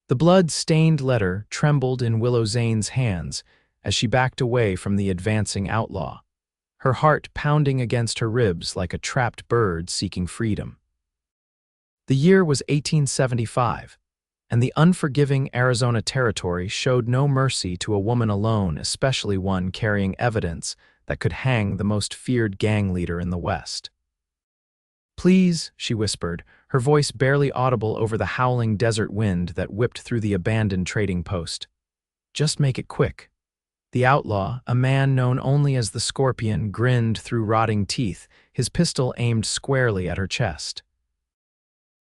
The blood-stained letter trembled in Willow Zane's hands as she backed away from the advancing outlaw, her heart pounding against her ribs like a trapped bird seeking freedom. The year was 1875, and the unforgiving Arizona Territory showed no mercy to a woman alone, especially one carrying evidence that could hang the most feared gang leader in the West. "Please," she whispered, her voice barely audible over the howling desert wind that whipped through the abandoned trading post. "Just make it quick." The outlaw, a man known only as the Scorpion, grinned through rotting teeth, his pistol aimed squarely at her chest.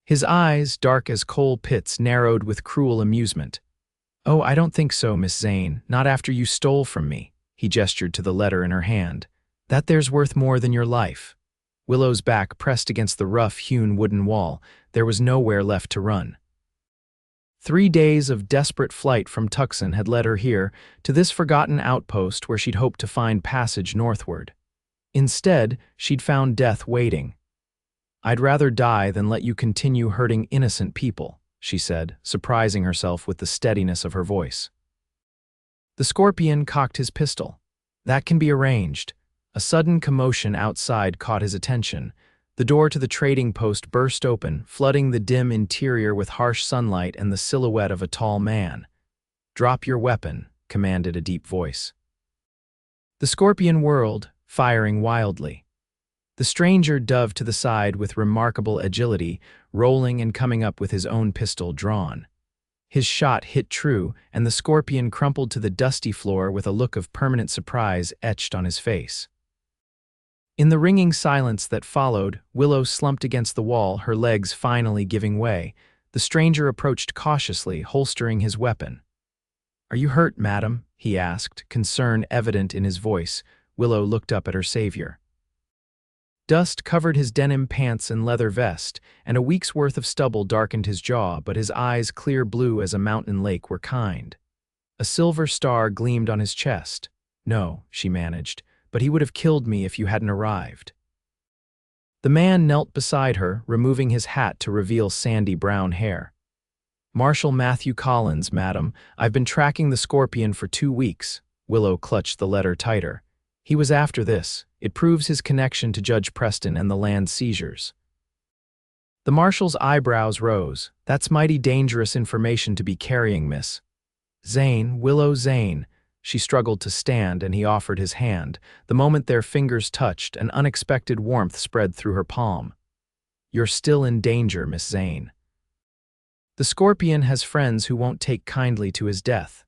His eyes, dark as coal pits, narrowed with cruel amusement. "Oh, I don't think so, Miss Zane, not after you stole from me," he gestured to the letter in her hand. "That there's worth more than your life." Willow's back pressed against the rough-hewn wooden wall. There was nowhere left to run. 3 days of desperate flight from Tucson had led her here, to this forgotten outpost where she'd hoped to find passage northward. Instead, she'd found death waiting. "I'd rather die than let you continue hurting innocent people," she said, surprising herself with the steadiness of her voice. The Scorpion cocked his pistol. "That can be arranged." A sudden commotion outside caught his attention. The door to the trading post burst open, flooding the dim interior with harsh sunlight and the silhouette of a tall man. "Drop your weapon," commanded a deep voice. The Scorpion whirled, firing wildly. The stranger dove to the side with remarkable agility, rolling and coming up with his own pistol drawn. His shot hit true, and the Scorpion crumpled to the dusty floor with a look of permanent surprise etched on his face. In the ringing silence that followed, Willow slumped against the wall, her legs finally giving way. The stranger approached cautiously, holstering his weapon. "Are you hurt, madam?" he asked, concern evident in his voice. Willow looked up at her savior. Dust covered his denim pants and leather vest, and a week's worth of stubble darkened his jaw, but his eyes, clear blue as a mountain lake, were kind. A silver star gleamed on his chest. "No," she managed, "but he would have killed me if you hadn't arrived." The man knelt beside her, removing his hat to reveal sandy brown hair. "Marshal Matt Collins, madam. I've been tracking the Scorpion for 2 weeks." Willow clutched the letter tighter. "He was after this. It proves his connection to Judge Preston and the land seizures." The marshal's eyebrows rose. "That's mighty dangerous information to be carrying, Miss Zane, Willow Zane." She struggled to stand, and he offered his hand. The moment their fingers touched, an unexpected warmth spread through her palm. "You're still in danger, Miss Zane." The Scorpion has friends who won't take kindly to his death.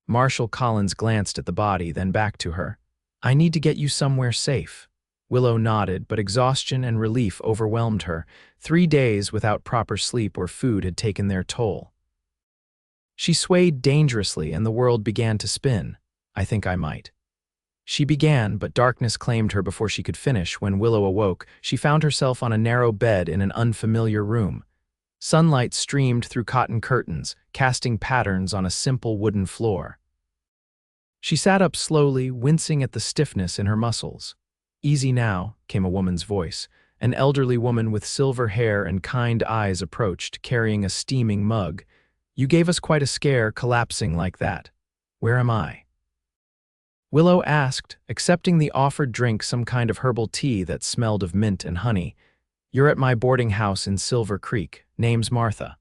Marshal Collins glanced at the body, then back to her. "I need to get you somewhere safe." Willow nodded, but exhaustion and relief overwhelmed her. 3 days without proper sleep or food had taken their toll. She swayed dangerously, and the world began to spin. "I think I might." She began, but darkness claimed her before she could finish. When Willow awoke, she found herself on a narrow bed in an unfamiliar room. Sunlight streamed through cotton curtains, casting patterns on a simple wooden floor. She sat up slowly, wincing at the stiffness in her muscles. "Easy now," came a woman's voice. An elderly woman with silver hair and kind eyes approached, carrying a steaming mug. "You gave us quite a scare, collapsing like that. Where am I?" Willow asked, accepting the offered drink, some kind of herbal tea that smelled of mint and honey. "You're at my boarding house in Silver Creek. Name's Martha.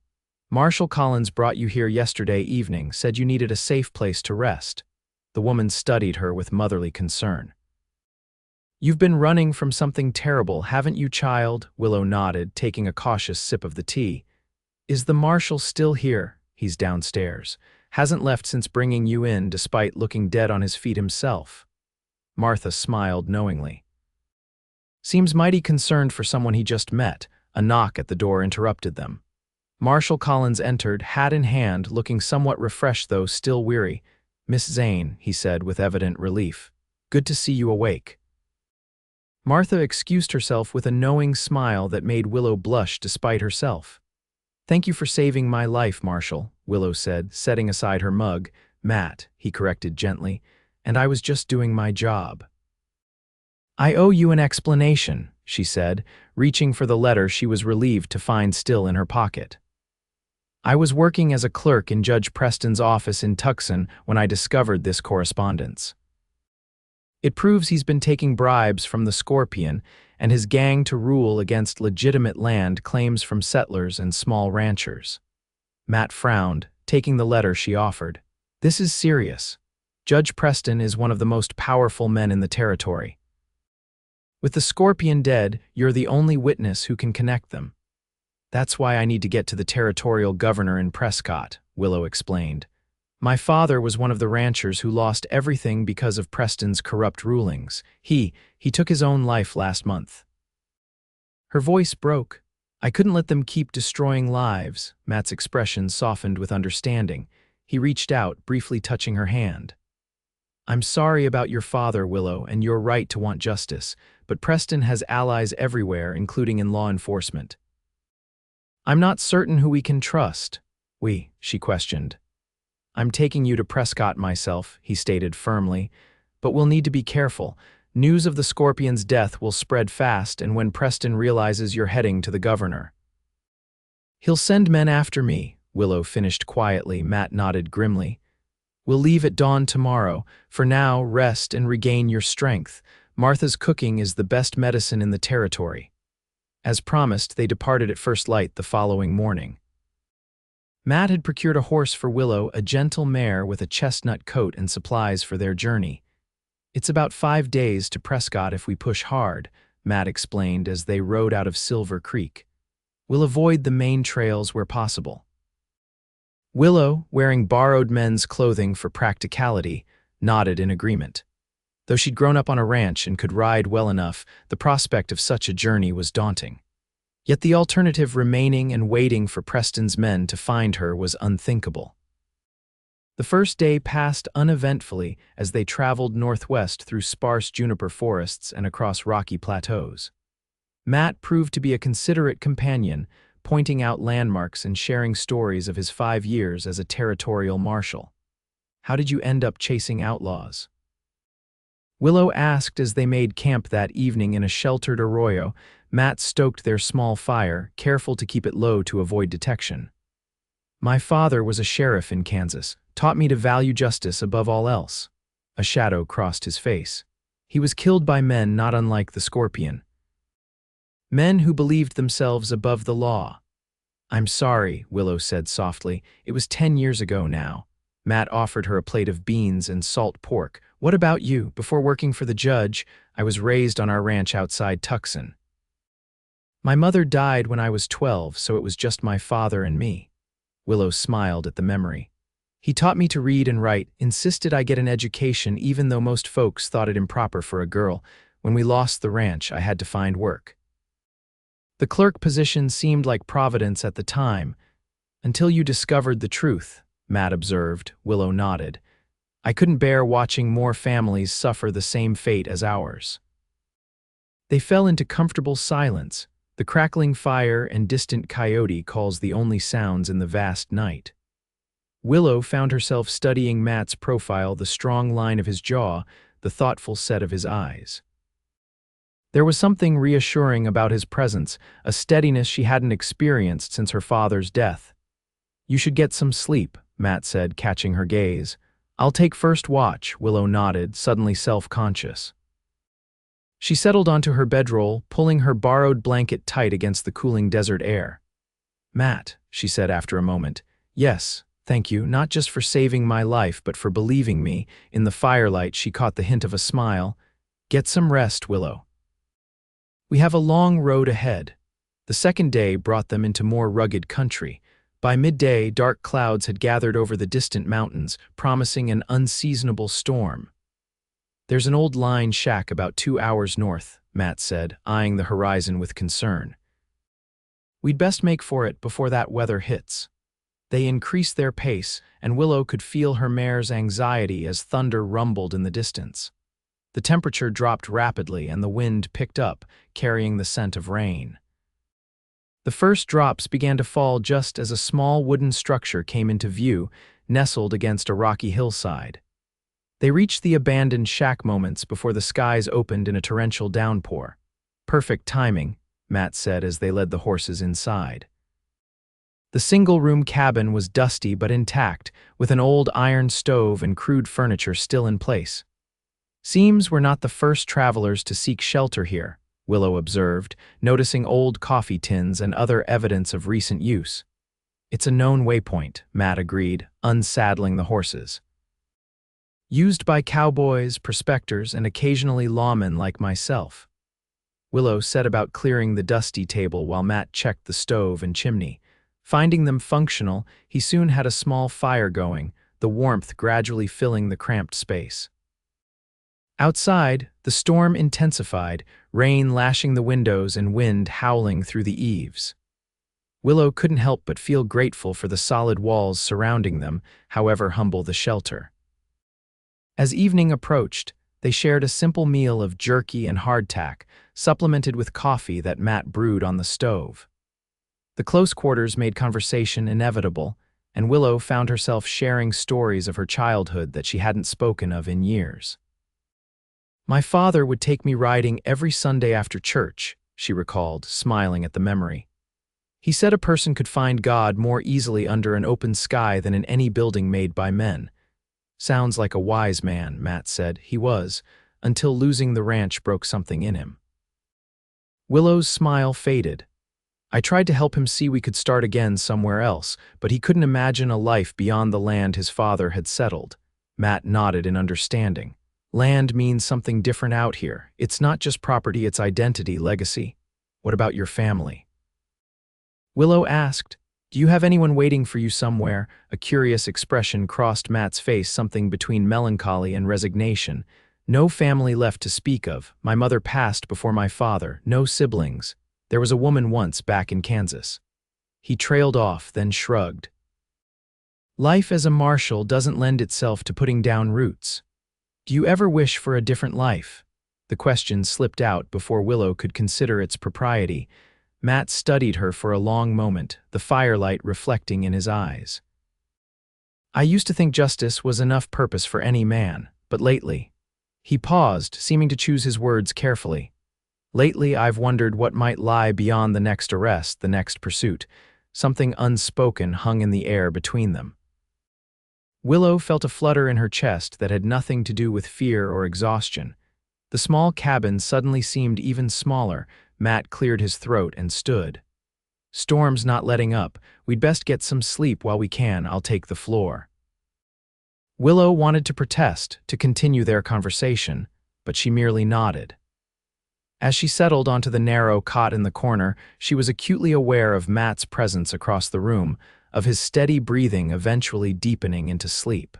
Marshal Collins brought you here yesterday evening, said you needed a safe place to rest." The woman studied her with motherly concern. "You've been running from something terrible, haven't you, child?" Willow nodded, taking a cautious sip of the tea. "Is the marshal still here?" "He's downstairs. Hasn't left since bringing you in, despite looking dead on his feet himself." Martha smiled knowingly. "Seems mighty concerned for someone he just met." A knock at the door interrupted them. Marshal Collins entered, hat in hand, looking somewhat refreshed though still weary. "Miss Zane," he said with evident relief. "Good to see you awake." Martha excused herself with a knowing smile that made Willow blush despite herself. "Thank you for saving my life, Marshal," Willow said, setting aside her mug. "Matt," he corrected gently, "and I was just doing my job." "I owe you an explanation," she said, reaching for the letter she was relieved to find still in her pocket. I was working as a clerk in Judge Preston's office in Tucson when I discovered this correspondence. It proves he's been taking bribes from the Scorpion and his gang to rule against legitimate land claims from settlers and small ranchers. Matt frowned, taking the letter she offered. This is serious. Judge Preston is one of the most powerful men in the territory. With the Scorpion dead, you're the only witness who can connect them. That's why I need to get to the territorial governor in Prescott, Willow explained. My father was one of the ranchers who lost everything because of Preston's corrupt rulings. He took his own life last month. Her voice broke. I couldn't let them keep destroying lives. Matt's expression softened with understanding. He reached out, briefly touching her hand. I'm sorry about your father, Willow, and you're right to want justice, but Preston has allies everywhere, including in law enforcement. I'm not certain who we can trust. She questioned. I'm taking you to Prescott myself, he stated firmly, but we'll need to be careful. News of the Scorpion's death will spread fast, and when Preston realizes you're heading to the governor. He'll send men after me, Willow finished quietly. Matt nodded grimly. We'll leave at dawn tomorrow. For now, rest and regain your strength. Martha's cooking is the best medicine in the territory. As promised, they departed at first light the following morning. Matt had procured a horse for Willow, a gentle mare with a chestnut coat and supplies for their journey. It's about 5 days to Prescott if we push hard, Matt explained as they rode out of Silver Creek. We'll avoid the main trails where possible. Willow, wearing borrowed men's clothing for practicality, nodded in agreement. Though she'd grown up on a ranch and could ride well enough, the prospect of such a journey was daunting. Yet the alternative remaining and waiting for Preston's men to find her was unthinkable. The first day passed uneventfully as they traveled northwest through sparse juniper forests and across rocky plateaus. Matt proved to be a considerate companion, pointing out landmarks and sharing stories of his 5 years as a territorial marshal. How did you end up chasing outlaws? Willow asked as they made camp that evening in a sheltered arroyo. Matt stoked their small fire, careful to keep it low to avoid detection. My father was a sheriff in Kansas, taught me to value justice above all else. A shadow crossed his face. He was killed by men not unlike the Scorpion. Men who believed themselves above the law. I'm sorry, Willow said softly. It was 10 years ago now. Matt offered her a plate of beans and salt pork. What about you? Before working for the judge, I was raised on our ranch outside Tucson. My mother died when I was 12, so it was just my father and me. Willow smiled at the memory. He taught me to read and write, insisted I get an education even though most folks thought it improper for a girl. When we lost the ranch, I had to find work. The clerk position seemed like providence at the time, until you discovered the truth, Matt observed. Willow nodded. I couldn't bear watching more families suffer the same fate as ours. They fell into comfortable silence, the crackling fire and distant coyote calls the only sounds in the vast night. Willow found herself studying Matt's profile, the strong line of his jaw, the thoughtful set of his eyes. There was something reassuring about his presence, a steadiness she hadn't experienced since her father's death. You should get some sleep, Matt said, catching her gaze. I'll take first watch, Willow nodded, suddenly self-conscious. She settled onto her bedroll, pulling her borrowed blanket tight against the cooling desert air. Matt, she said after a moment. Yes, thank you, not just for saving my life, but for believing me. In the firelight, she caught the hint of a smile. Get some rest, Willow. We have a long road ahead. The second day brought them into more rugged country. By midday, dark clouds had gathered over the distant mountains, promising an unseasonable storm. There's an old line shack about 2 hours north, Matt said, eyeing the horizon with concern. We'd best make for it before that weather hits. They increased their pace, and Willow could feel her mare's anxiety as thunder rumbled in the distance. The temperature dropped rapidly and the wind picked up, carrying the scent of rain. The first drops began to fall just as a small wooden structure came into view, nestled against a rocky hillside. They reached the abandoned shack moments before the skies opened in a torrential downpour. Perfect timing, Matt said as they led the horses inside. The single-room cabin was dusty but intact, with an old iron stove and crude furniture still in place. Seems we're not the first travelers to seek shelter here, Willow observed, noticing old coffee tins and other evidence of recent use. It's a known waypoint, Matt agreed, unsaddling the horses. Used by cowboys, prospectors, and occasionally lawmen like myself. Willow set about clearing the dusty table while Matt checked the stove and chimney. Finding them functional, he soon had a small fire going, the warmth gradually filling the cramped space. Outside, the storm intensified, rain lashing the windows and wind howling through the eaves. Willow couldn't help but feel grateful for the solid walls surrounding them, however humble the shelter. As evening approached, they shared a simple meal of jerky and hardtack, supplemented with coffee that Matt brewed on the stove. The close quarters made conversation inevitable, and Willow found herself sharing stories of her childhood that she hadn't spoken of in years. "My father would take me riding every Sunday after church," she recalled, smiling at the memory. "He said a person could find God more easily under an open sky than in any building made by men." "Sounds like a wise man," Matt said. He was, until losing the ranch broke something in him. Willow's smile faded. "I tried to help him see we could start again somewhere else, but he couldn't imagine a life beyond the land his father had settled." Matt nodded in understanding. "Land means something different out here. It's not just property, it's identity, legacy. What about your family?" Willow asked, "Do you have anyone waiting for you somewhere?" A curious expression crossed Matt's face, something between melancholy and resignation. "No family left to speak of. My mother passed before my father. No siblings. There was a woman once back in Kansas." He trailed off, then shrugged. "Life as a marshal doesn't lend itself to putting down roots. Do you ever wish for a different life?" The question slipped out before Willow could consider its propriety. Matt studied her for a long moment, the firelight reflecting in his eyes. "I used to think justice was enough purpose for any man, but lately—" He paused, seeming to choose his words carefully. "Lately, I've wondered what might lie beyond the next arrest, the next pursuit." Something unspoken hung in the air between them. Willow felt a flutter in her chest that had nothing to do with fear or exhaustion. The small cabin suddenly seemed even smaller. Matt cleared his throat and stood. "Storm's not letting up. We'd best get some sleep while we can. I'll take the floor." Willow wanted to protest, to continue their conversation, but she merely nodded. As she settled onto the narrow cot in the corner, she was acutely aware of Matt's presence across the room, of his steady breathing eventually deepening into sleep.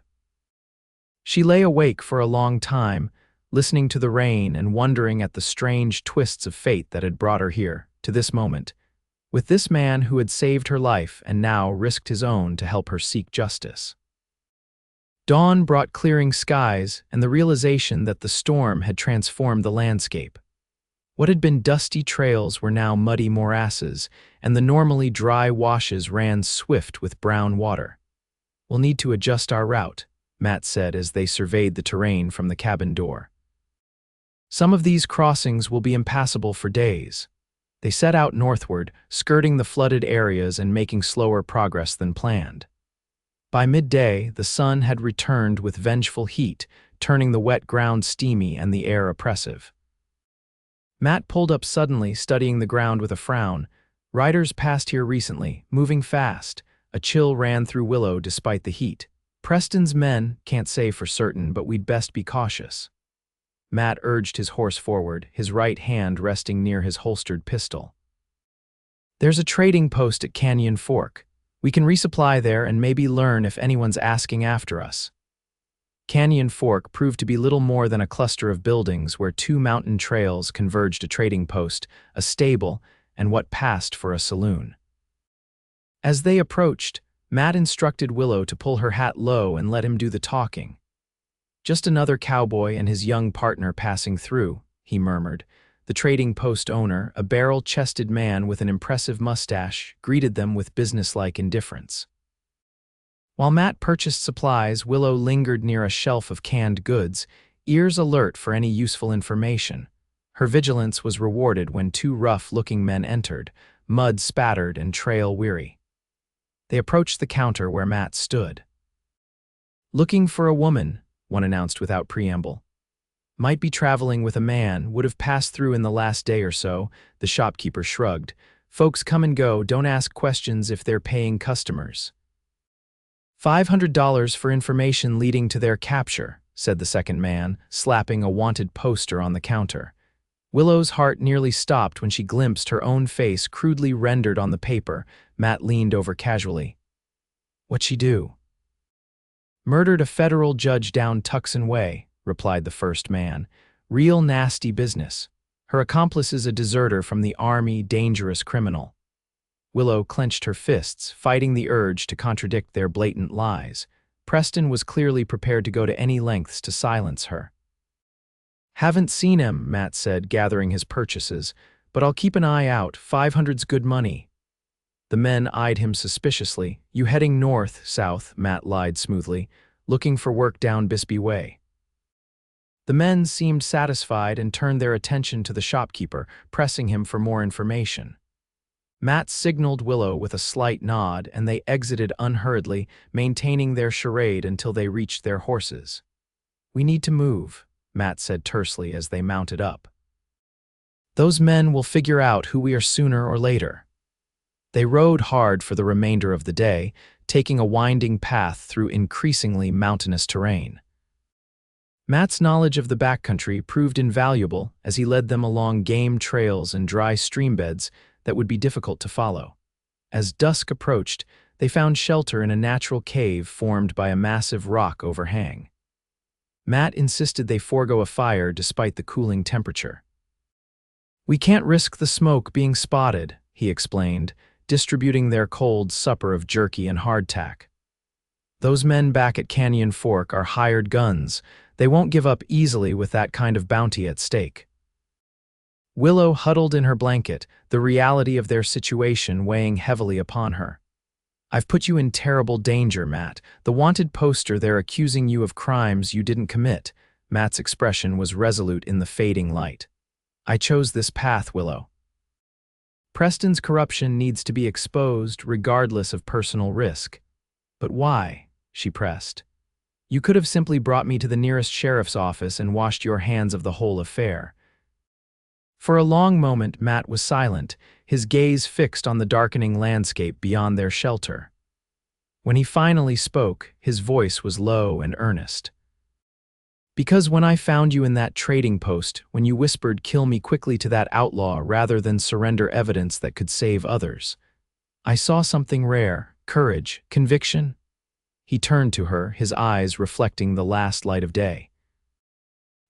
She lay awake for a long time, listening to the rain and wondering at the strange twists of fate that had brought her here, to this moment, with this man who had saved her life and now risked his own to help her seek justice. Dawn brought clearing skies and the realization that the storm had transformed the landscape. What had been dusty trails were now muddy morasses, and the normally dry washes ran swift with brown water. "We'll need to adjust our route," Matt said as they surveyed the terrain from the cabin door. "Some of these crossings will be impassable for days." They set out northward, skirting the flooded areas and making slower progress than planned. By midday, the sun had returned with vengeful heat, turning the wet ground steamy and the air oppressive. Matt pulled up suddenly, studying the ground with a frown. "Riders passed here recently, moving fast." A chill ran through Willow despite the heat. "Preston's men, can't say for certain, but we'd best be cautious." Matt urged his horse forward, his right hand resting near his holstered pistol. "There's a trading post at Canyon Fork. We can resupply there and maybe learn if anyone's asking after us." Canyon Fork proved to be little more than a cluster of buildings where two mountain trails converged: a trading post, a stable, and what passed for a saloon. As they approached, Matt instructed Willow to pull her hat low and let him do the talking. "Just another cowboy and his young partner passing through," he murmured. The trading post owner, a barrel-chested man with an impressive mustache, greeted them with businesslike indifference. While Matt purchased supplies, Willow lingered near a shelf of canned goods, ears alert for any useful information. Her vigilance was rewarded when two rough-looking men entered, mud-spattered and trail-weary. They approached the counter where Matt stood. "Looking for a woman," one announced without preamble. "Might be traveling with a man, would have passed through in the last day or so," the shopkeeper shrugged. "Folks come and go, don't ask questions if they're paying customers." $500 for information leading to their capture, said the second man, slapping a wanted poster on the counter. Willow's heart nearly stopped when she glimpsed her own face crudely rendered on the paper. Matt leaned over casually. "What'd she do?" "Murdered a federal judge down Tucson Way," replied the first man. "Real nasty business. Her accomplice is a deserter from the Army, dangerous criminal." Willow clenched her fists, fighting the urge to contradict their blatant lies. Preston was clearly prepared to go to any lengths to silence her. "Haven't seen him," Matt said, gathering his purchases, "but I'll keep an eye out. 500's good money." The men eyed him suspiciously. "You heading north, south?" Matt lied smoothly. "Looking for work down Bisbee Way." The men seemed satisfied and turned their attention to the shopkeeper, pressing him for more information. Matt signaled Willow with a slight nod, and they exited unhurriedly, maintaining their charade until they reached their horses. "We need to move," Matt said tersely as they mounted up. "Those men will figure out who we are sooner or later." They rode hard for the remainder of the day, taking a winding path through increasingly mountainous terrain. Matt's knowledge of the backcountry proved invaluable as he led them along game trails and dry streambeds that would be difficult to follow. As dusk approached, they found shelter in a natural cave formed by a massive rock overhang. Matt insisted they forego a fire despite the cooling temperature. "We can't risk the smoke being spotted," he explained, distributing their cold supper of jerky and hardtack. "Those men back at Canyon Fork are hired guns. They won't give up easily with that kind of bounty at stake." Willow huddled in her blanket, the reality of their situation weighing heavily upon her. "I've put you in terrible danger, Matt. The wanted poster, they're accusing you of crimes you didn't commit." Matt's expression was resolute in the fading light. "I chose this path, Willow. Preston's corruption needs to be exposed regardless of personal risk." "But why?" she pressed. "You could have simply brought me to the nearest sheriff's office and washed your hands of the whole affair." For a long moment, Matt was silent, his gaze fixed on the darkening landscape beyond their shelter. When he finally spoke, his voice was low and earnest. "Because when I found you in that trading post, when you whispered 'kill me quickly' to that outlaw rather than surrender evidence that could save others, I saw something rare, courage, conviction." He turned to her, his eyes reflecting the last light of day.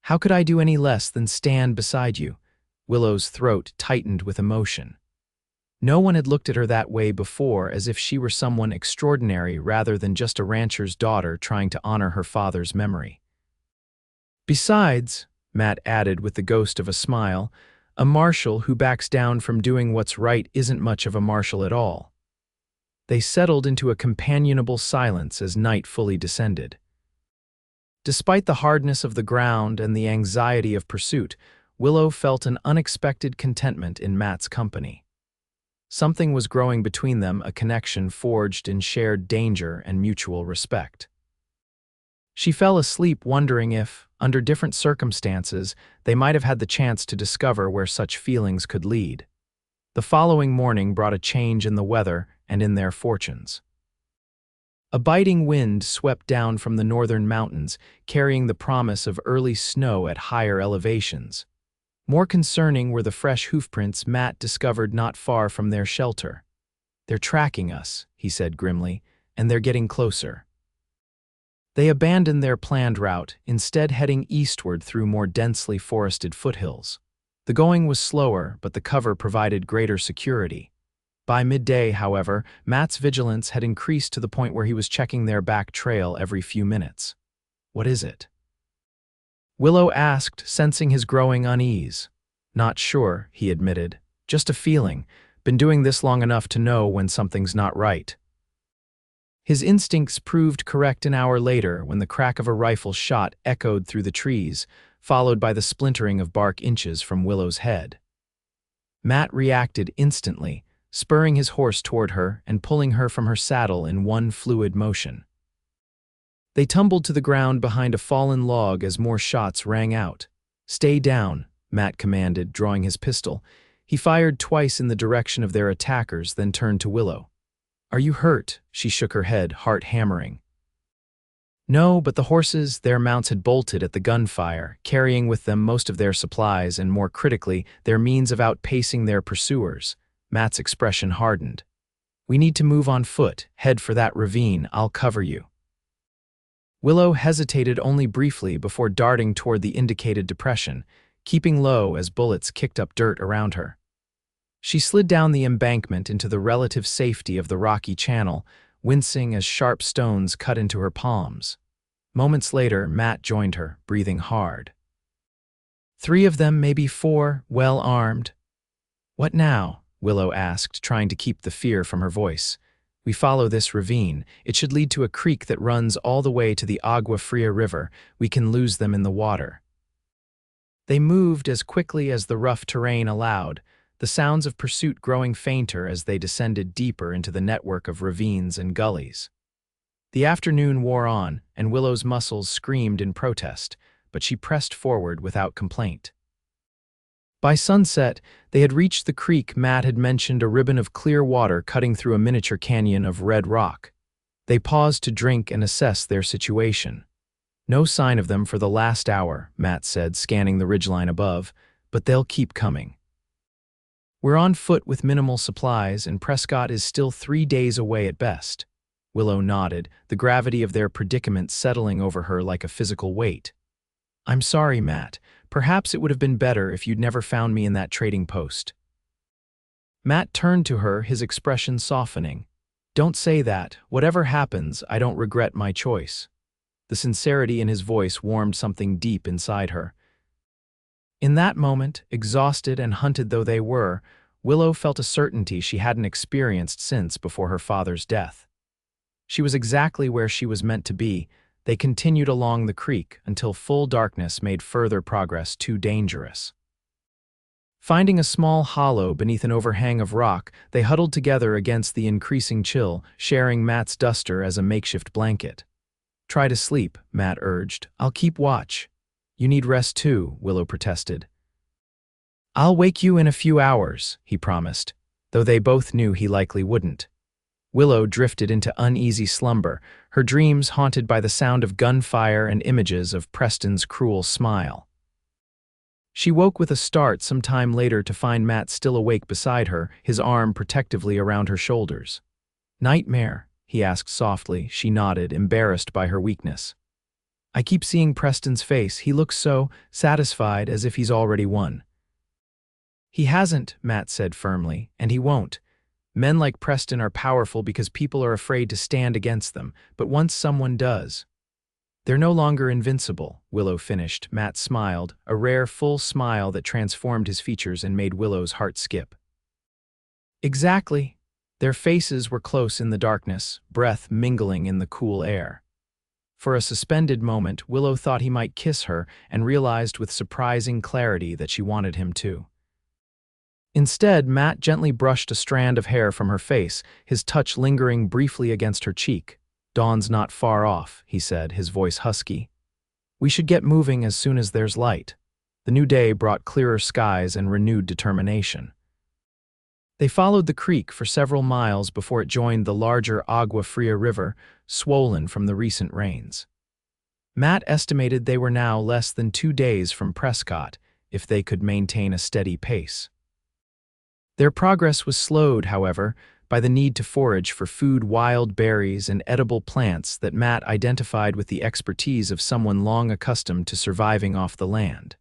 "How could I do any less than stand beside you?" Willow's throat tightened with emotion. No one had looked at her that way before, as if she were someone extraordinary rather than just a rancher's daughter trying to honor her father's memory. "Besides," Matt added with the ghost of a smile, "a marshal who backs down from doing what's right isn't much of a marshal at all." They settled into a companionable silence as night fully descended. Despite the hardness of the ground and the anxiety of pursuit, Willow felt an unexpected contentment in Matt's company. Something was growing between them, a connection forged in shared danger and mutual respect. She fell asleep wondering if, under different circumstances, they might have had the chance to discover where such feelings could lead. The following morning brought a change in the weather and in their fortunes. A biting wind swept down from the northern mountains, carrying the promise of early snow at higher elevations. More concerning were the fresh hoofprints Matt discovered not far from their shelter. "They're tracking us," he said grimly, "and they're getting closer." They abandoned their planned route, instead heading eastward through more densely forested foothills. The going was slower, but the cover provided greater security. By midday, however, Matt's vigilance had increased to the point where he was checking their back trail every few minutes. "What is it?" Willow asked, sensing his growing unease. "Not sure," he admitted. "Just a feeling. Been doing this long enough to know when something's not right." His instincts proved correct an hour later when the crack of a rifle shot echoed through the trees, followed by the splintering of bark inches from Willow's head. Matt reacted instantly, spurring his horse toward her and pulling her from her saddle in one fluid motion. They tumbled to the ground behind a fallen log as more shots rang out. "Stay down," Matt commanded, drawing his pistol. He fired twice in the direction of their attackers, then turned to Willow. "Are you hurt?" She shook her head, heart hammering. No, but the horses, their mounts had bolted at the gunfire, carrying with them most of their supplies and, more critically, their means of outpacing their pursuers. Matt's expression hardened. "We need to move on foot. Head for that ravine. I'll cover you." Willow hesitated only briefly before darting toward the indicated depression, keeping low as bullets kicked up dirt around her. She slid down the embankment into the relative safety of the rocky channel, wincing as sharp stones cut into her palms. Moments later, Matt joined her, breathing hard. 3 of them, maybe 4, well armed. "What now?" Willow asked, trying to keep the fear from her voice. "We follow this ravine. It should lead to a creek that runs all the way to the Agua Fria River. We can lose them in the water." They moved as quickly as the rough terrain allowed, the sounds of pursuit growing fainter as they descended deeper into the network of ravines and gullies. The afternoon wore on, and Willow's muscles screamed in protest, but she pressed forward without complaint. By sunset, they had reached the creek Matt had mentioned, a ribbon of clear water cutting through a miniature canyon of red rock. They paused to drink and assess their situation. "No sign of them for the last hour," Matt said, scanning the ridgeline above, "but they'll keep coming. We're on foot with minimal supplies, and Prescott is still 3 days away at best." Willow nodded, the gravity of their predicament settling over her like a physical weight. "I'm sorry, Matt. Perhaps it would have been better if you'd never found me in that trading post." Matt turned to her, his expression softening. "Don't say that. Whatever happens, I don't regret my choice." The sincerity in his voice warmed something deep inside her. In that moment, exhausted and hunted though they were, Willow felt a certainty she hadn't experienced since before her father's death. She was exactly where she was meant to be. They continued along the creek until full darkness made further progress too dangerous. Finding a small hollow beneath an overhang of rock, they huddled together against the increasing chill, sharing Matt's duster as a makeshift blanket. "Try to sleep," Matt urged. "I'll keep watch." "You need rest too," Willow protested. "I'll wake you in a few hours," he promised, though they both knew he likely wouldn't. Willow drifted into uneasy slumber, her dreams haunted by the sound of gunfire and images of Preston's cruel smile. She woke with a start some time later to find Matt still awake beside her, his arm protectively around her shoulders. "Nightmare?" he asked softly. She nodded, embarrassed by her weakness. "I keep seeing Preston's face. He looks so satisfied, as if he's already won." "He hasn't," Matt said firmly, "and he won't. Men like Preston are powerful because people are afraid to stand against them, but once someone does—" "They're no longer invincible," Willow finished. Matt smiled, a rare, full smile that transformed his features and made Willow's heart skip. "Exactly." Their faces were close in the darkness, breath mingling in the cool air. For a suspended moment, Willow thought he might kiss her and realized with surprising clarity that she wanted him to. Instead, Matt gently brushed a strand of hair from her face, his touch lingering briefly against her cheek. "Dawn's not far off," he said, his voice husky. "We should get moving as soon as there's light." The new day brought clearer skies and renewed determination. They followed the creek for several miles before it joined the larger Agua Fria River, swollen from the recent rains. Matt estimated they were now less than 2 days from Prescott, if they could maintain a steady pace. Their progress was slowed, however, by the need to forage for food, wild berries, and edible plants that Matt identified with the expertise of someone long accustomed to surviving off the land.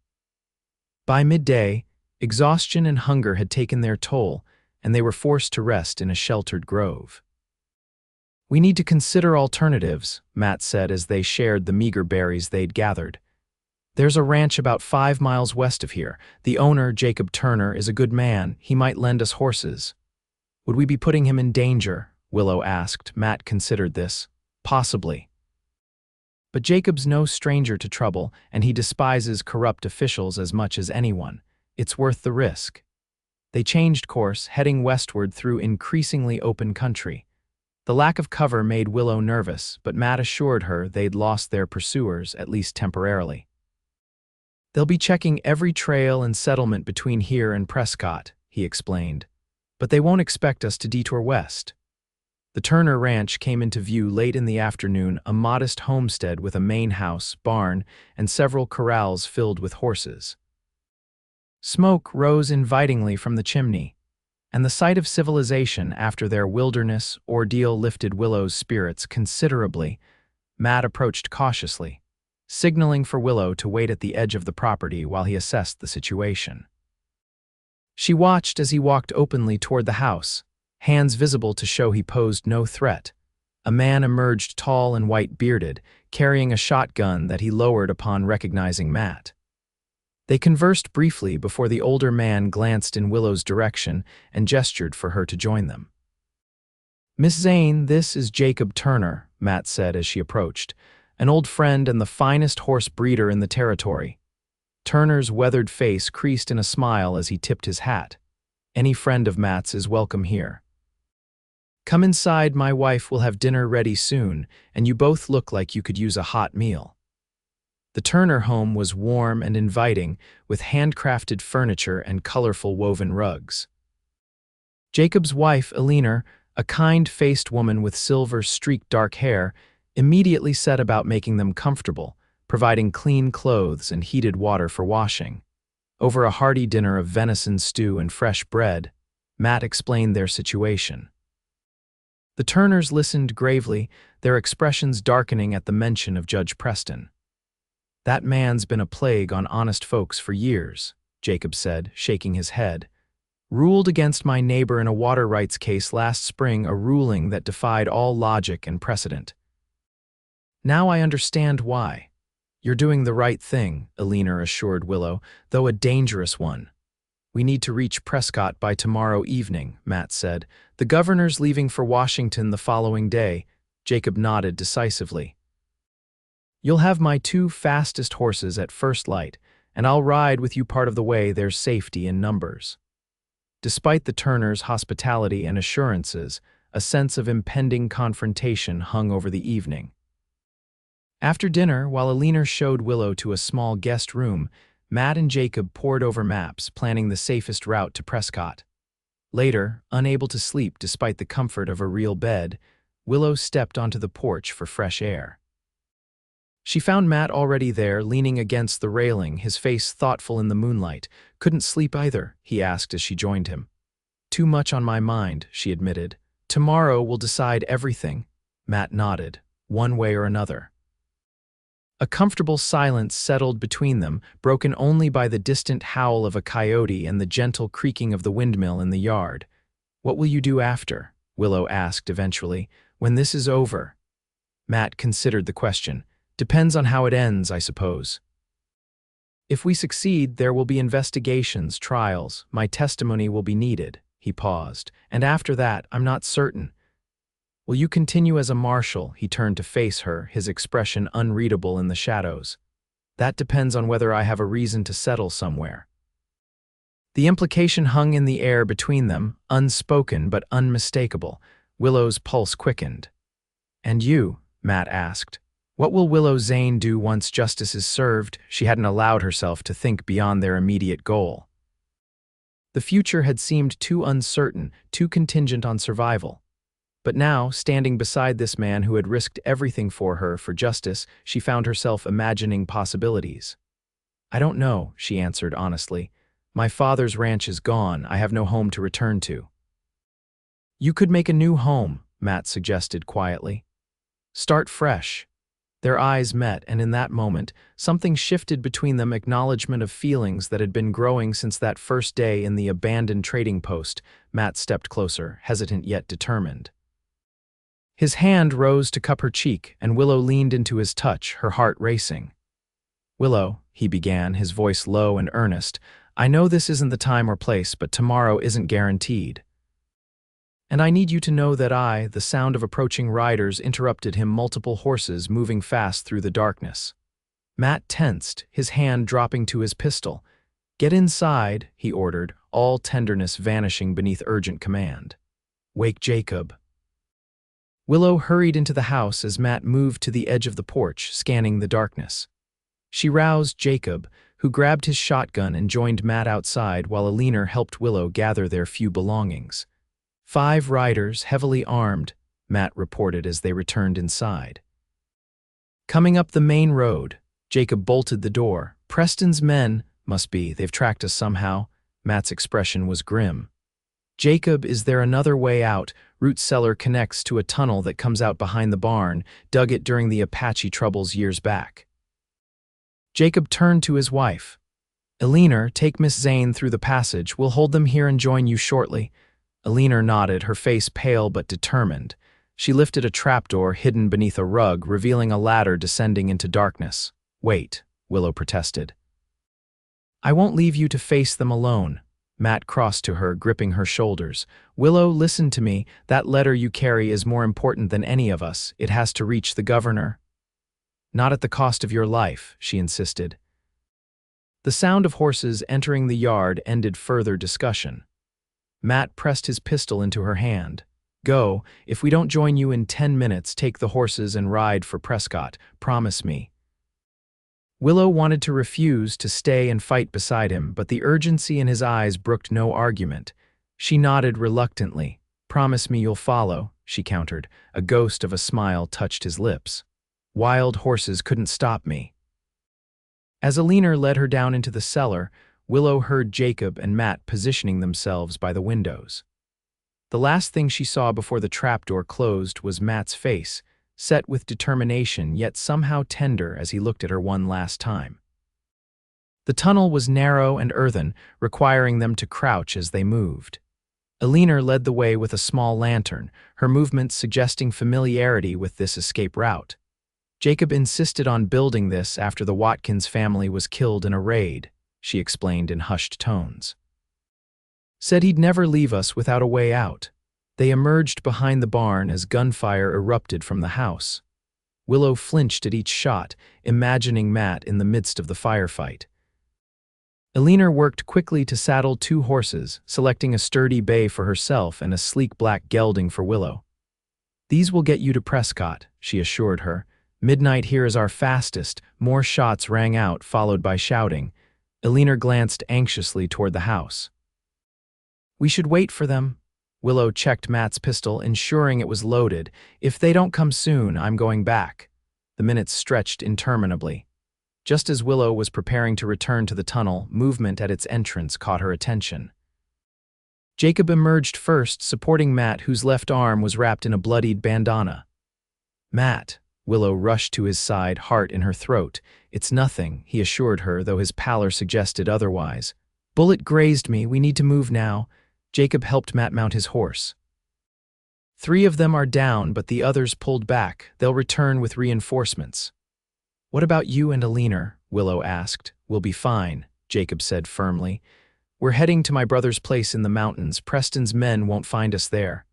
By midday, exhaustion and hunger had taken their toll, and they were forced to rest in a sheltered grove. "We need to consider alternatives," Matt said as they shared the meager berries they'd gathered. "There's a ranch about 5 miles west of here. The owner, Jacob Turner, is a good man. He might lend us horses." "Would we be putting him in danger?" Willow asked. Matt considered this. "Possibly. But Jacob's no stranger to trouble, and he despises corrupt officials as much as anyone. It's worth the risk." They changed course, heading westward through increasingly open country. The lack of cover made Willow nervous, but Matt assured her they'd lost their pursuers, at least temporarily. "They'll be checking every trail and settlement between here and Prescott," he explained. "But they won't expect us to detour west." The Turner Ranch came into view late in the afternoon, a modest homestead with a main house, barn, and several corrals filled with horses. Smoke rose invitingly from the chimney, and the sight of civilization after their wilderness ordeal lifted Willow's spirits considerably. Matt approached cautiously, signaling for Willow to wait at the edge of the property while he assessed the situation. She watched as he walked openly toward the house, hands visible to show he posed no threat. A man emerged, tall and white-bearded, carrying a shotgun that he lowered upon recognizing Matt. They conversed briefly before the older man glanced in Willow's direction and gestured for her to join them. "Miss Zane, this is Jacob Turner," Matt said as she approached, "an old friend and the finest horse breeder in the territory." Turner's weathered face creased in a smile as he tipped his hat. "Any friend of Matt's is welcome here. Come inside, my wife will have dinner ready soon, and you both look like you could use a hot meal." The Turner home was warm and inviting, with handcrafted furniture and colorful woven rugs. Jacob's wife, Eleanor, a kind-faced woman with silver-streaked dark hair, immediately set about making them comfortable, providing clean clothes and heated water for washing. Over a hearty dinner of venison stew and fresh bread, Matt explained their situation. The Turners listened gravely, their expressions darkening at the mention of Judge Preston. "That man's been a plague on honest folks for years," Jacob said, shaking his head. "Ruled against my neighbor in a water rights case last spring, a ruling that defied all logic and precedent. Now I understand why." "You're doing the right thing," Eleanor assured Willow, "though a dangerous one." "We need to reach Prescott by tomorrow evening," Matt said. "The governor's leaving for Washington the following day." Jacob nodded decisively. "You'll have my 2 fastest horses at first light, and I'll ride with you part of the way. There's safety in numbers." Despite the Turners' hospitality and assurances, a sense of impending confrontation hung over the evening. After dinner, while Eleanor showed Willow to a small guest room, Matt and Jacob pored over maps, planning the safest route to Prescott. Later, unable to sleep despite the comfort of a real bed, Willow stepped onto the porch for fresh air. She found Matt already there, leaning against the railing, his face thoughtful in the moonlight. "Couldn't sleep either?" he asked as she joined him. "Too much on my mind," she admitted. "Tomorrow will decide everything." Matt nodded, one way or another. A comfortable silence settled between them, broken only by the distant howl of a coyote and the gentle creaking of the windmill in the yard. "What will you do after?" Willow asked eventually. "When this is over?" Matt considered the question. "Depends on how it ends, I suppose. If we succeed, there will be investigations, trials. My testimony will be needed." He paused. "And after that, I'm not certain." "Will you continue as a marshal?" He turned to face her, his expression unreadable in the shadows. "That depends on whether I have a reason to settle somewhere." The implication hung in the air between them, unspoken but unmistakable. Willow's pulse quickened. "And you?" Matt asked. "What will Willow Zane do once justice is served?" She hadn't allowed herself to think beyond their immediate goal. The future had seemed too uncertain, too contingent on survival. But now, standing beside this man who had risked everything for her for justice, she found herself imagining possibilities. "I don't know," she answered honestly. "My father's ranch is gone. I have no home to return to." "You could make a new home," Matt suggested quietly. "Start fresh." Their eyes met, and in that moment, something shifted between them, acknowledgement of feelings that had been growing since that first day in the abandoned trading post. Matt stepped closer, hesitant yet determined. His hand rose to cup her cheek, and Willow leaned into his touch, her heart racing. "Willow," he began, his voice low and earnest, "I know this isn't the time or place, but tomorrow isn't guaranteed. And I need you to know that the sound of approaching riders interrupted him, multiple horses moving fast through the darkness." Matt tensed, his hand dropping to his pistol. "Get inside," he ordered, all tenderness vanishing beneath urgent command. "Wake Jacob." Willow hurried into the house as Matt moved to the edge of the porch, scanning the darkness. She roused Jacob, who grabbed his shotgun and joined Matt outside while Alina helped Willow gather their few belongings. 5 riders, heavily armed, Matt reported as they returned inside. Coming up the main road, Jacob bolted the door. "Preston's men, must be, they've tracked us somehow." Matt's expression was grim. "Jacob, is there another way out? Root cellar connects to a tunnel that comes out behind the barn, dug it during the Apache troubles years back." Jacob turned to his wife. "Alina, take Miss Zane through the passage. We'll hold them here and join you shortly." Alina nodded, her face pale but determined. She lifted a trapdoor hidden beneath a rug, revealing a ladder descending into darkness. "Wait," Willow protested. "I won't leave you to face them alone." Matt crossed to her, gripping her shoulders. "Willow, listen to me. That letter you carry is more important than any of us. It has to reach the governor." "Not at the cost of your life," she insisted. The sound of horses entering the yard ended further discussion. Matt pressed his pistol into her hand. "Go. If we don't join you in 10 minutes, take the horses and ride for Prescott. Promise me." Willow wanted to refuse to stay and fight beside him, but the urgency in his eyes brooked no argument. She nodded reluctantly. "Promise me you'll follow," she countered. A ghost of a smile touched his lips. "Wild horses couldn't stop me." As Alina led her down into the cellar, Willow heard Jacob and Matt positioning themselves by the windows. The last thing she saw before the trapdoor closed was Matt's face, set with determination yet somehow tender as he looked at her one last time. The tunnel was narrow and earthen, requiring them to crouch as they moved. Alina led the way with a small lantern, her movements suggesting familiarity with this escape route. Jacob insisted on building this after the Watkins family was killed in a raid, she explained in hushed tones. "Said he'd never leave us without a way out." They emerged behind the barn as gunfire erupted from the house. Willow flinched at each shot, imagining Matt in the midst of the firefight. Alina worked quickly to saddle 2 horses, selecting a sturdy bay for herself and a sleek black gelding for Willow. "These will get you to Prescott," she assured her. "Midnight here is our fastest." More shots rang out, followed by shouting. Alina glanced anxiously toward the house. "We should wait for them." Willow checked Matt's pistol, ensuring it was loaded. "If they don't come soon, I'm going back." The minutes stretched interminably. Just as Willow was preparing to return to the tunnel, movement at its entrance caught her attention. Jacob emerged first, supporting Matt, whose left arm was wrapped in a bloodied bandana. "Matt." Willow rushed to his side, heart in her throat. "It's nothing," he assured her, though his pallor suggested otherwise. "Bullet grazed me. We need to move now." Jacob helped Matt mount his horse. 3 of them are down, but the others pulled back. They'll return with reinforcements. "What about you and Alina?" Willow asked. "We'll be fine," Jacob said firmly. "We're heading to my brother's place in the mountains. Preston's men won't find us there."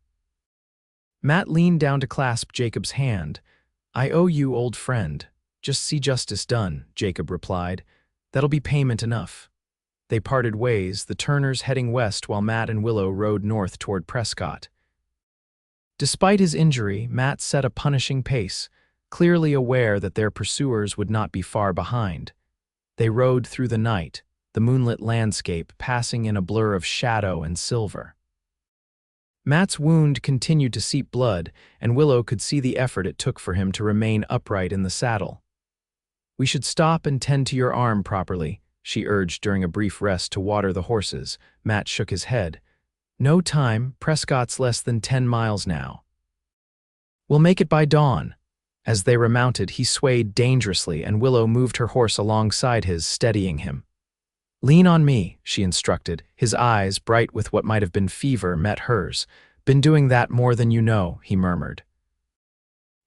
Matt leaned down to clasp Jacob's hand. "I owe you, old friend. Just see justice done," Jacob replied. "That'll be payment enough." They parted ways, the Turners heading west while Matt and Willow rode north toward Prescott. Despite his injury, Matt set a punishing pace, clearly aware that their pursuers would not be far behind. They rode through the night, the moonlit landscape passing in a blur of shadow and silver. Matt's wound continued to seep blood, and Willow could see the effort it took for him to remain upright in the saddle. "We should stop and tend to your arm properly," she urged during a brief rest to water the horses. Matt shook his head. "No time. Prescott's less than 10 miles now." "We'll make it by dawn." As they remounted, he swayed dangerously, and Willow moved her horse alongside his, steadying him. "Lean on me," she instructed. His eyes, bright with what might have been fever, met hers. "Been doing that more than you know," he murmured.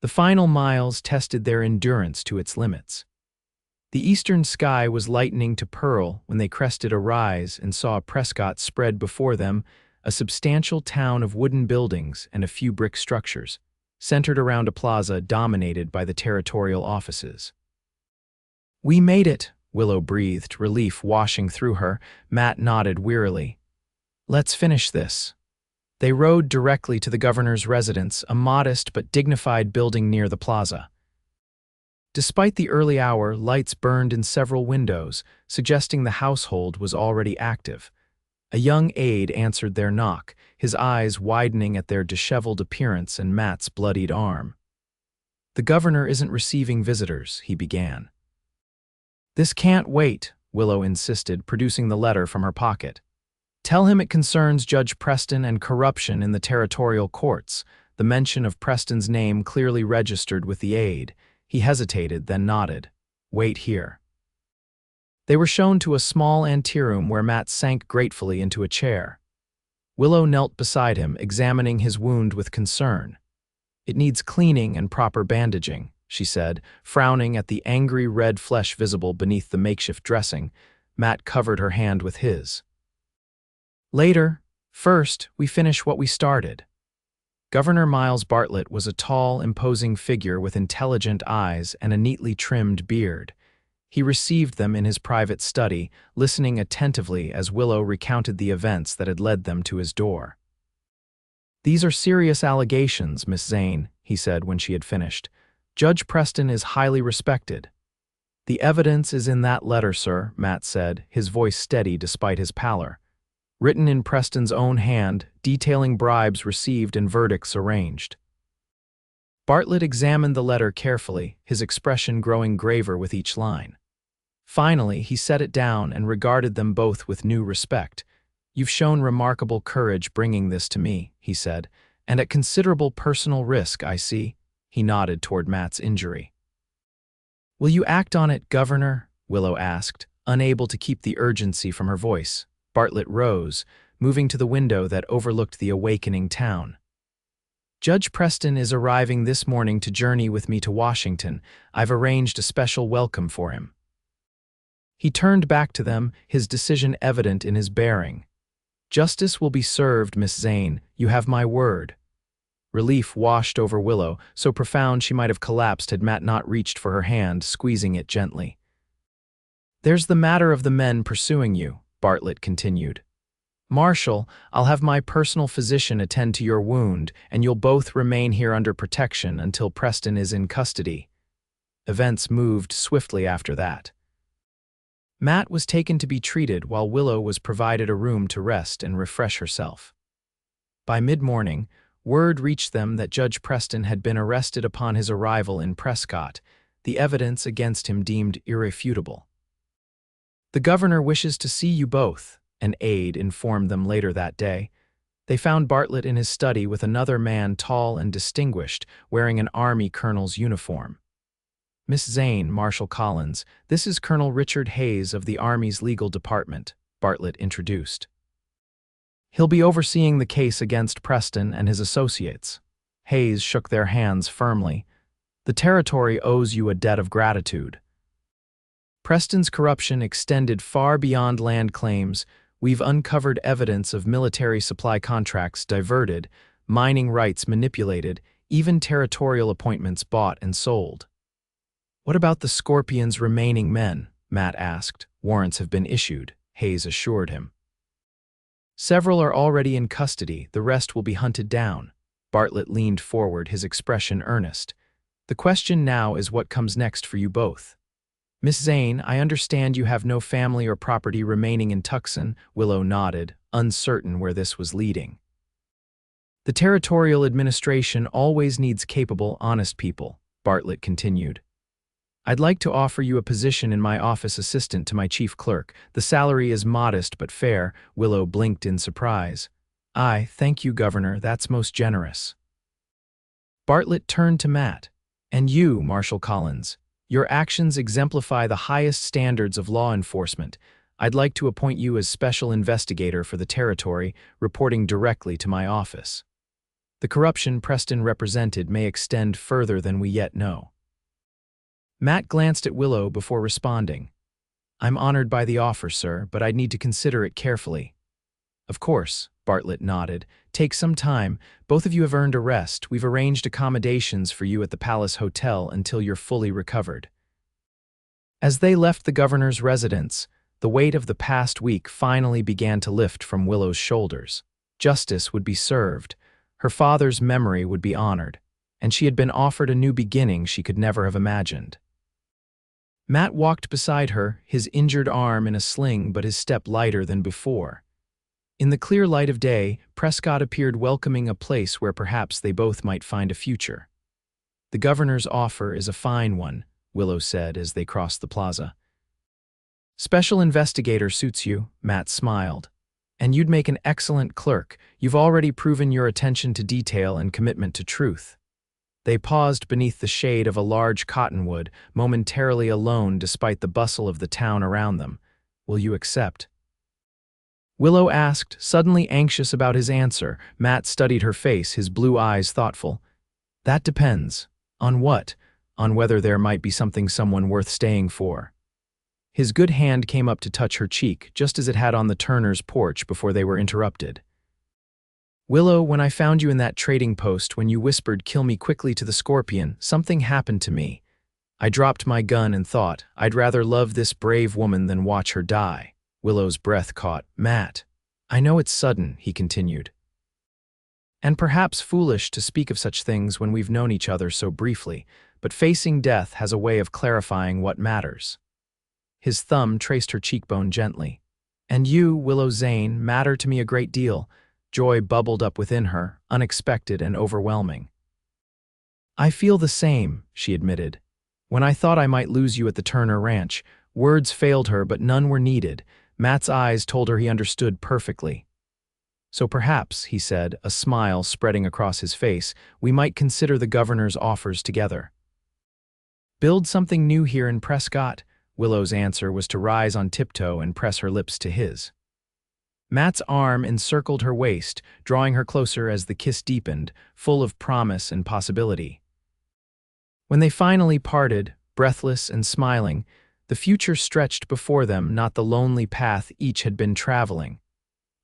The final miles tested their endurance to its limits. The eastern sky was lightening to pearl when they crested a rise and saw Prescott spread before them, a substantial town of wooden buildings and a few brick structures, centered around a plaza dominated by the territorial offices. "We made it," Willow breathed, relief washing through her. Matt nodded wearily. Let's finish this. They rode directly to the governor's residence, a modest but dignified building near the plaza. Despite the early hour, lights burned in several windows, suggesting the household was already active. A young aide answered their knock, his eyes widening at their disheveled appearance and Matt's bloodied arm. The governor isn't receiving visitors, he began. This can't wait, Willow insisted, producing the letter from her pocket. Tell him it concerns Judge Preston and corruption in the territorial courts. The mention of Preston's name clearly registered with the aide. He hesitated, then nodded. Wait here. They were shown to a small anteroom where Matt sank gratefully into a chair. Willow knelt beside him, examining his wound with concern. It needs cleaning and proper bandaging, she said, frowning at the angry red flesh visible beneath the makeshift dressing. Matt covered her hand with his. Later, first, we finish what we started. Governor Miles Bartlett was a tall, imposing figure with intelligent eyes and a neatly trimmed beard. He received them in his private study, listening attentively as Willow recounted the events that had led them to his door. These are serious allegations, Miss Zane, he said when she had finished. Judge Preston is highly respected. The evidence is in that letter, sir, Matt said, his voice steady despite his pallor. Written in Preston's own hand, detailing bribes received and verdicts arranged. Bartlett examined the letter carefully, his expression growing graver with each line. Finally, he set it down and regarded them both with new respect. You've shown remarkable courage bringing this to me, he said, and at considerable personal risk, I see. He nodded toward Matt's injury. Will you act on it, Governor? Willow asked, unable to keep the urgency from her voice. Bartlett rose, moving to the window that overlooked the awakening town. Judge Preston is arriving this morning to journey with me to Washington. I've arranged a special welcome for him. He turned back to them, his decision evident in his bearing. Justice will be served, Miss Zane. You have my word. Relief washed over Willow, so profound she might have collapsed had Matt not reached for her hand, squeezing it gently. There's the matter of the men pursuing you, Bartlett continued. Marshal, I'll have my personal physician attend to your wound, and you'll both remain here under protection until Preston is in custody. Events moved swiftly after that. Matt was taken to be treated while Willow was provided a room to rest and refresh herself. By mid-morning, word reached them that Judge Preston had been arrested upon his arrival in Prescott, the evidence against him deemed irrefutable. The governor wishes to see you both, an aide informed them later that day. They found Bartlett in his study with another man tall and distinguished, wearing an Army colonel's uniform. Miss Zane, Marshal Collins, this is Colonel Richard Hayes of the Army's legal department, Bartlett introduced. He'll be overseeing the case against Preston and his associates. Hayes shook their hands firmly. The territory owes you a debt of gratitude. Preston's corruption extended far beyond land claims. We've uncovered evidence of military supply contracts diverted, mining rights manipulated, even territorial appointments bought and sold. What about the Scorpion's remaining men? Matt asked. Warrants have been issued, Hayes assured him. Several are already in custody, the rest will be hunted down. Bartlett leaned forward, his expression earnest. The question now is what comes next for you both. Miss Zane, I understand you have no family or property remaining in Tucson, Willow nodded, uncertain where this was leading. The territorial administration always needs capable, honest people, Bartlett continued. I'd like to offer you a position in my office assistant to my chief clerk. The salary is modest but fair. Willow blinked in surprise. Thank you, Governor, that's most generous. Bartlett turned to Matt. And you, Marshal Collins. Your actions exemplify the highest standards of law enforcement. I'd like to appoint you as special investigator for the territory, reporting directly to my office. The corruption Preston represented may extend further than we yet know. Matt glanced at Willow before responding. I'm honored by the offer, sir, but I'd need to consider it carefully. Of course, Bartlett nodded. Take some time. Both of you have earned a rest. We've arranged accommodations for you at the Palace Hotel until you're fully recovered. As they left the governor's residence, the weight of the past week finally began to lift from Willow's shoulders. Justice would be served, her father's memory would be honored, and she had been offered a new beginning she could never have imagined. Matt walked beside her, his injured arm in a sling but his step lighter than before. In the clear light of day, Prescott appeared welcoming a place where perhaps they both might find a future. "The governor's offer is a fine one," Willow said as they crossed the plaza. "Special investigator suits you," Matt smiled. "And you'd make an excellent clerk. You've already proven your attention to detail and commitment to truth." They paused beneath the shade of a large cottonwood, momentarily alone despite the bustle of the town around them. "Will you accept?" Willow asked, suddenly anxious about his answer. Matt studied her face, his blue eyes thoughtful. "That depends. On what? On whether there might be someone worth staying for." His good hand came up to touch her cheek, just as it had on the Turners' porch before they were interrupted. "Willow, when I found you in that trading post, when you whispered, 'Kill me quickly' to the Scorpion, something happened to me. I dropped my gun and thought, I'd rather love this brave woman than watch her die." Willow's breath caught. "Matt, I know it's sudden," he continued, "and perhaps foolish to speak of such things when we've known each other so briefly, but facing death has a way of clarifying what matters." His thumb traced her cheekbone gently. "And you, Willow Zane, matter to me a great deal." Joy bubbled up within her, unexpected and overwhelming. "I feel the same," she admitted. "When I thought I might lose you at the Turner Ranch, words failed her, but none were needed." Matt's eyes told her he understood perfectly. "So perhaps," he said, a smile spreading across his face, "we might consider the governor's offers together." "Build something new here in Prescott?" Willow's answer was to rise on tiptoe and press her lips to his. Matt's arm encircled her waist, drawing her closer as the kiss deepened, full of promise and possibility. When they finally parted, breathless and smiling, the future stretched before them, not the lonely path each had been traveling,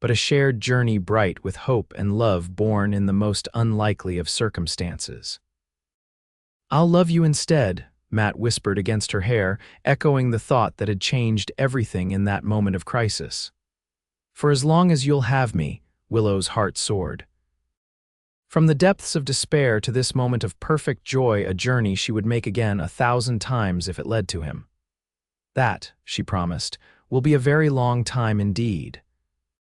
but a shared journey bright with hope and love born in the most unlikely of circumstances. "I'll love you instead," Matt whispered against her hair, echoing the thought that had changed everything in that moment of crisis. "For as long as you'll have me," Willow's heart soared. From the depths of despair to this moment of perfect joy, a journey she would make again 1,000 times if it led to him. "That," she promised, "will be a very long time indeed."